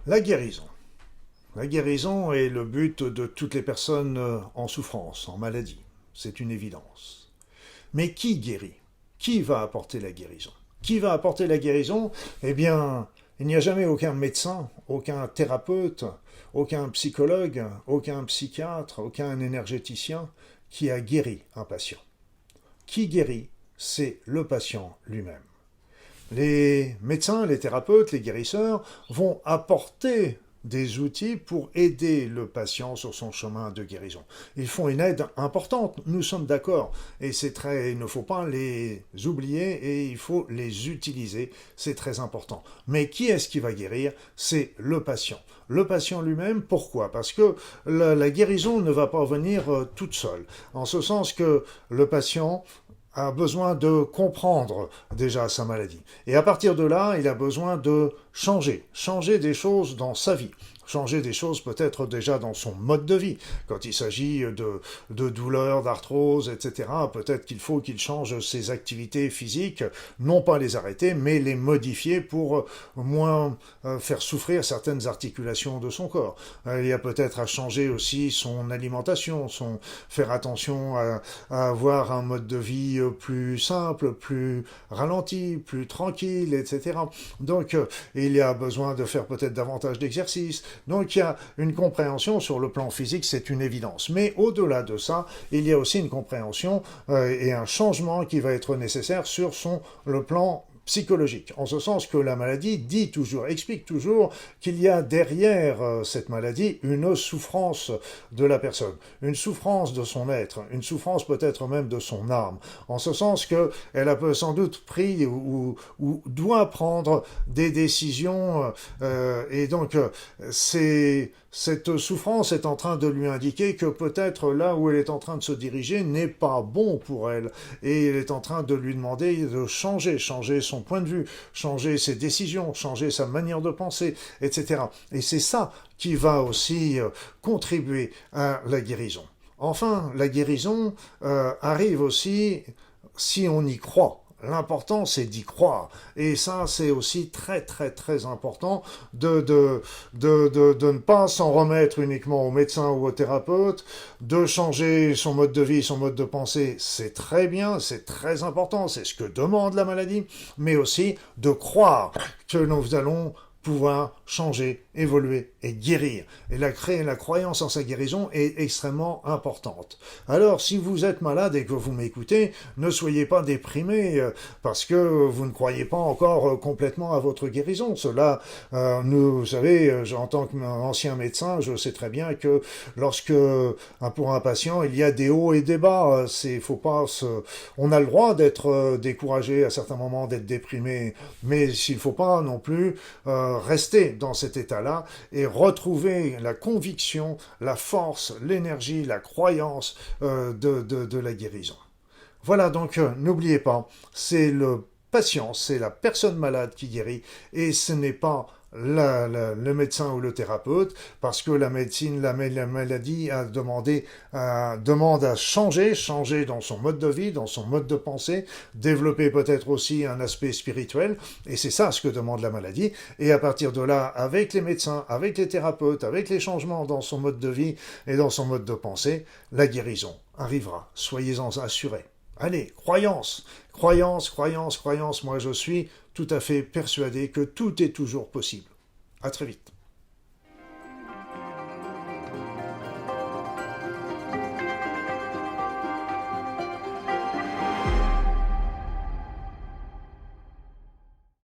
La guérison. La guérison est le but de toutes les personnes en souffrance, en maladie. C'est une évidence. Mais qui guérit? Qui va apporter la guérison? Qui va apporter la guérison? Eh bien, il n'y a jamais aucun médecin, aucun thérapeute, aucun psychologue, aucun psychiatre, aucun énergéticien qui a guéri un patient. Qui guérit? C'est le patient lui-même. Les médecins, les thérapeutes, les guérisseurs vont apporter des outils pour aider le patient sur son chemin de guérison. Ils font une aide importante, nous sommes d'accord, et il ne faut pas les oublier et il faut les utiliser, c'est très important. Mais qui est-ce qui va guérir? C'est le patient. Le patient lui-même, pourquoi? Parce que la guérison ne va pas venir toute seule, en ce sens que le patient a besoin de comprendre déjà sa maladie. Et à partir de là, il a besoin de changer des choses dans sa vie, changer des choses peut-être déjà dans son mode de vie. Quand il s'agit de douleurs, d'arthrose, etc., peut-être qu'il faut qu'il change ses activités physiques, non pas les arrêter, mais les modifier pour moins faire souffrir certaines articulations de son corps. Il y a peut-être à changer aussi son alimentation, faire attention à avoir un mode de vie plus simple, plus ralenti, plus tranquille, etc. Donc, il y a besoin de faire peut-être davantage d'exercices. Donc, il y a une compréhension sur le plan physique, c'est une évidence. Mais au-delà de ça, il y a aussi une compréhension et un changement qui va être nécessaire sur le plan psychologique, en ce sens que la maladie explique toujours qu'il y a derrière cette maladie une souffrance de la personne, une souffrance de son être, une souffrance peut-être même de son âme, en ce sens qu'elle a sans doute pris ou doit prendre des décisions et donc cette souffrance est en train de lui indiquer que peut-être là où elle est en train de se diriger n'est pas bon pour elle et elle est en train de lui demander de changer son point de vue, changer ses décisions, changer sa manière de penser, etc. Et c'est ça qui va aussi contribuer à la guérison. Enfin, la guérison arrive aussi si on y croit. L'important, c'est d'y croire. Et ça, c'est aussi très, très, très important de ne pas s'en remettre uniquement au médecin ou au thérapeute, de changer son mode de vie, son mode de pensée, c'est très bien, c'est très important, c'est ce que demande la maladie, mais aussi de croire que nous allons pouvoir changer, évoluer et guérir. Et la croyance en sa guérison est extrêmement importante. Alors, si vous êtes malade et que vous m'écoutez, ne soyez pas déprimé parce que vous ne croyez pas encore complètement à votre guérison. Cela, vous savez, en tant qu'ancien médecin, je sais très bien que pour un patient, il y a des hauts et des bas. On a le droit d'être découragé à certains moments, d'être déprimé, mais il ne faut pas non plus rester dans cet état-là et retrouver la conviction, la force, l'énergie, la croyance de la guérison. Voilà, donc n'oubliez pas, c'est le patient, c'est la personne malade qui guérit et ce n'est pas le médecin ou le thérapeute, parce que la médecine, la maladie demande à changer dans son mode de vie, dans son mode de pensée, développer peut-être aussi un aspect spirituel, et c'est ça ce que demande la maladie, et à partir de là, avec les médecins, avec les thérapeutes, avec les changements dans son mode de vie et dans son mode de pensée, la guérison arrivera, soyez-en assurés. Allez, croyance, moi je suis tout à fait persuadé que tout est toujours possible. À très vite.